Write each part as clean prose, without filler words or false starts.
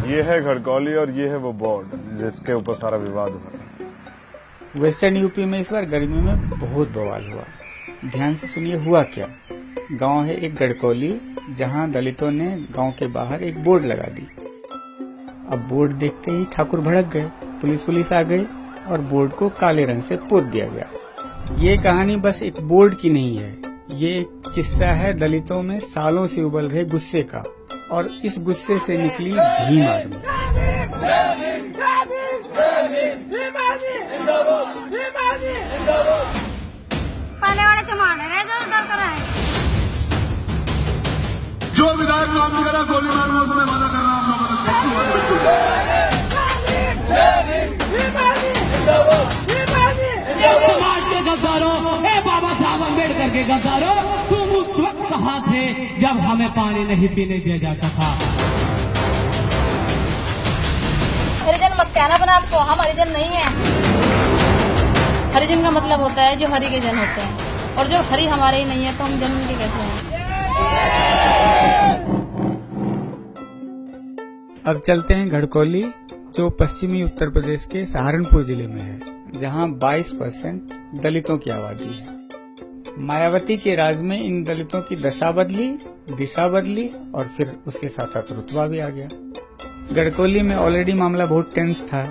ये है घड़कौली और ये है वो बोर्ड जिसके ऊपर सारा विवाद हुआ। वेस्टर्न यूपी में इस बार गर्मी में बहुत बवाल हुआ। ध्यान से सुनिए हुआ क्या। गांव है एक गड़कौली, जहां दलितों ने गांव के बाहर एक बोर्ड लगा दी। अब बोर्ड देखते ही ठाकुर भड़क गए, पुलिस आ गई और बोर्ड को काले रंग से पोत दिया गया। ये कहानी बस एक बोर्ड की नहीं है, ये एक किस्सा है दलितों में सालों से उबल रहे गुस्से का, और इस गुस्से से निकली भीम आर्मी। पहले वाले जमाने रहे जो डर कर रहे हैं। जो विधायक काम नहीं करा गोली मारो, उसमें मना करना आप लोगों समाज के गद्दारों, बाबा साहब अम्बेडकर के गद्दारों, तुम उस वक्त कहाँ थे जब हमें पानी नहीं पीने दिया जाता था। हरिजन मत कहना बना आपको, हम हरिजन नहीं है। हरिजन का मतलब होता है जो हरि के जन होते हैं, और जो हरि हमारे ही नहीं है तो हम जन के कैसे हैं। अब चलते हैं घड़कौली, जो पश्चिमी उत्तर प्रदेश के सहारनपुर जिले में है, जहां 22% दलितों की आबादी है। मायावती के राज में इन दलितों की दशा बदली, दिशा बदली और फिर उसके साथ साथ रुतबा भी आ गया। गड़कौली में ऑलरेडी मामला बहुत टेंस था,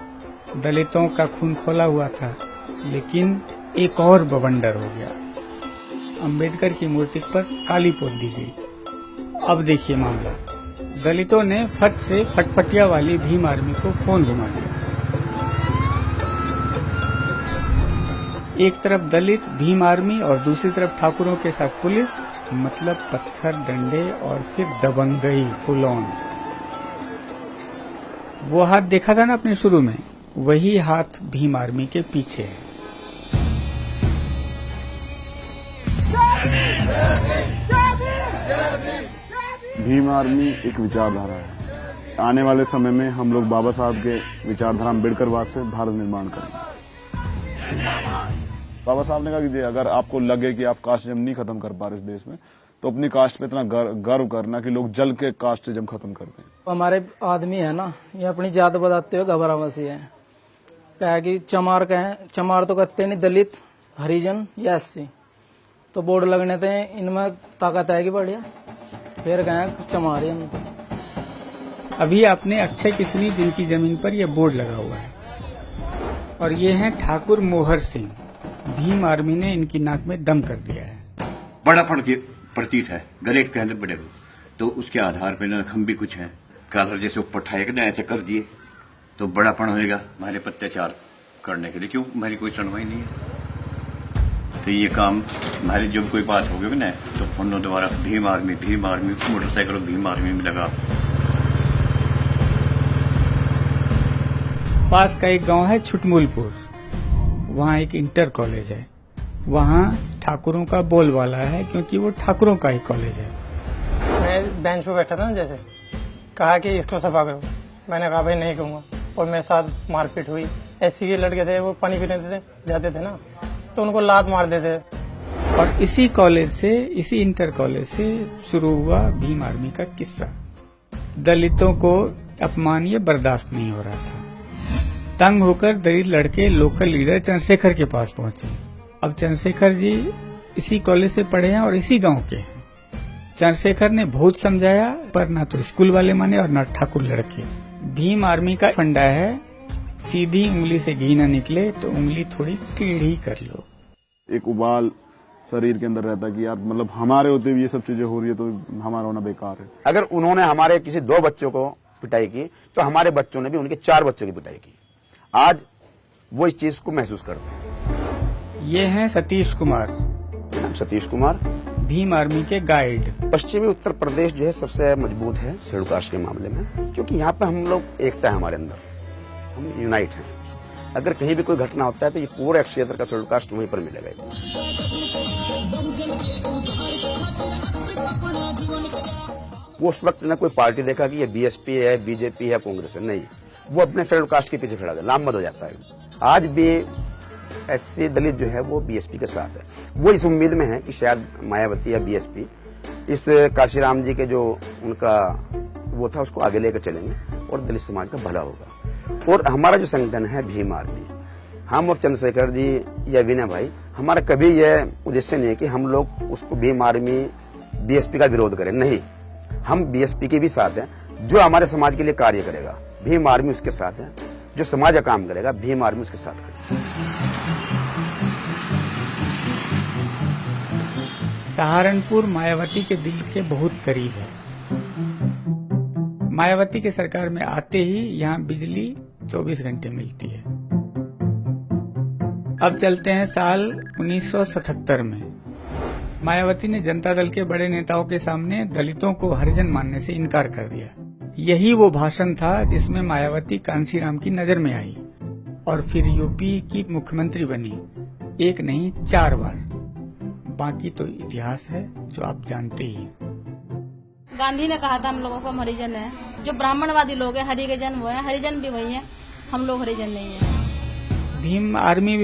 दलितों का खून खोला हुआ था, लेकिन एक और बवंडर हो गया। अंबेडकर की मूर्ति पर काली पोत दी गई। अब देखिए मामला, दलितों ने फट से फटफटिया वाली भीम आर्मी को फोन घुमा दिया। एक तरफ दलित भीम आर्मी और दूसरी तरफ ठाकुरों के साथ पुलिस, मतलब पत्थर डंडे और फिर दबंगई फुल ऑन। वो हाथ देखा था ना आपने शुरू में, वही हाथ भीम आर्मी के पीछे है। भीम आर्मी एक विचारधारा है। आने वाले समय में हम लोग बाबा साहब के विचारधारा अम्बेडकरवाद से भारत निर्माण करेंगे। बाबा साहब ने कहा कि अगर आपको लगे कि आप कास्टिज्म नहीं खत्म कर पा रहे इस देश में, तो अपनी कास्ट पे इतना गर्व करना कि लोग जल के कास्टिज्म खत्म कर दें। हमारे आदमी है ना, ये अपनी जात बताते हुए घबरावसी है। क्या कि चमार कहें, चमार तो कहते नहीं, दलित हरिजन या एससी, तो बोर्ड लगने थे इनमें ताकत है कि बढ़िया, फिर कहें चमार ही हम तो। अभी आपने अक्षय की सुनी, जिनकी जमीन पर यह बोर्ड लगा हुआ है, और ये हैं ठाकुर मोहर सिंह। भीम आर्मी ने इनकी नाक में दम कर दिया है। बड़ापन की प्रतीत है, गलेट के अंदर बड़े हो, तो उसके आधार पर न हम भी कुछ हैं। कालर जैसे ऊपर ठाए ना ऐसे कर दिए तो बड़ापन होएगा हमारे पर अत्याचार करने के लिए। क्यों, हमारी कोई सुनवाई नहीं है। तो ये काम हमारी जब कोई बात होगी ना, तो फोनों द्वारा भीम आर्मी मोटरसाइकिलों भीम आर्मी में लगा। पास का एक गांव है छुटमुलपुर, वहाँ एक इंटर कॉलेज है। वहाँ ठाकुरों का बोलबाला है, क्योंकि वो ठाकुरों का ही कॉलेज है। मैं बेंच पे बैठा था ना, जैसे कहा कि इसको सफा करो, मैंने कहा भाई नहीं कहूँगा, और मेरे साथ मारपीट हुई। एससी के लड़के थे, वो पानी पीने जाते थे ना, तो उनको लात मार देते। और इसी कॉलेज से, इसी इंटर कॉलेज से शुरू हुआ भीम आर्मी का किस्सा। दलितों को अपमान ये बर्दाश्त नहीं हो रहा था। तंग होकर दलित लड़के लोकल लीडर चंद्रशेखर के पास पहुंचे। अब चंद्रशेखर जी इसी कॉलेज से पढ़े हैं और इसी गांव के हैं। चंद्रशेखर ने बहुत समझाया, पर ना तो स्कूल वाले माने और ना ठाकुर लड़के। भीम आर्मी का फंडा है, सीधी उंगली से घी न निकले तो उंगली थोड़ी टेढ़ी कर लो। एक उबाल शरीर के अंदर रहता है कि यार, मतलब हमारे होते हुए ये सब चीजें हो रही है तो हमारा होना बेकार है। अगर उन्होंने हमारे किसी 2 बच्चों को पिटाई की, तो हमारे बच्चों ने भी उनके 4 बच्चों की पिटाई की। आज वो इस चीज को महसूस करते हैं। ये हैं सतीश कुमार। सतीश कुमार भीम आर्मी के गाइड। पश्चिमी उत्तर प्रदेश जो है सबसे मजबूत है शेड्यूल कास्ट के मामले में, क्योंकि यहाँ पे हम लोग एकता है, हमारे अंदर हम यूनाइट हैं। अगर कहीं भी कोई घटना होता है तो ये पूरे क्षेत्र का शेड्यूल कास्ट वहीं पर मिलेगा। उस वक्त न कोई पार्टी देखा कि ये बीएसपी है, बीजेपी है, कांग्रेस है, नहीं, वो अपने शेड्यूल कास्ट के पीछे खड़ा है, लामबंद हो जाता है। आज भी एससी दलित जो है वो बीएसपी के साथ है। वो इस उम्मीद में है कि शायद मायावती या बीएसपी इस काशीराम जी के जो उनका वो था उसको आगे लेकर चलेंगे और दलित समाज का भला होगा। और हमारा जो संगठन है भीम आर्मी, हम और चंद्रशेखर जी या विनय भाई, हमारा कभी यह उद्देश्य नहीं है कि हम लोग उसको भीम आर्मी बीएसपी का विरोध करें, नहीं। हम बीएसपी के भी साथ हैं, जो हमारे समाज के लिए कार्य करेगा भीम आर्मी उसके साथ है, जो समाज का काम करेगा भीम आर्मी उसके साथ करेगा। सहारनपुर मायावती के दिल के बहुत करीब है। मायावती के सरकार में आते ही यहाँ बिजली 24 घंटे मिलती है। अब चलते हैं साल 1977 में। मायावती ने जनता दल के बड़े नेताओं के सामने दलितों को हरिजन मानने से इनकार कर दिया। यही वो भाषण था जिसमें मायावती कांशीराम की नजर में आई और फिर यूपी की मुख्यमंत्री बनी, एक नहीं 4 बार। बाकी तो इतिहास है जो आप जानते ही हैं। गांधी ने कहा था हम लोगों को हम हरिजन है। जो ब्राह्मणवादी लोग हैं हरि के जन वो है, हरिजन भी वही है, हम लोग हरिजन नहीं है। भीम आर्मी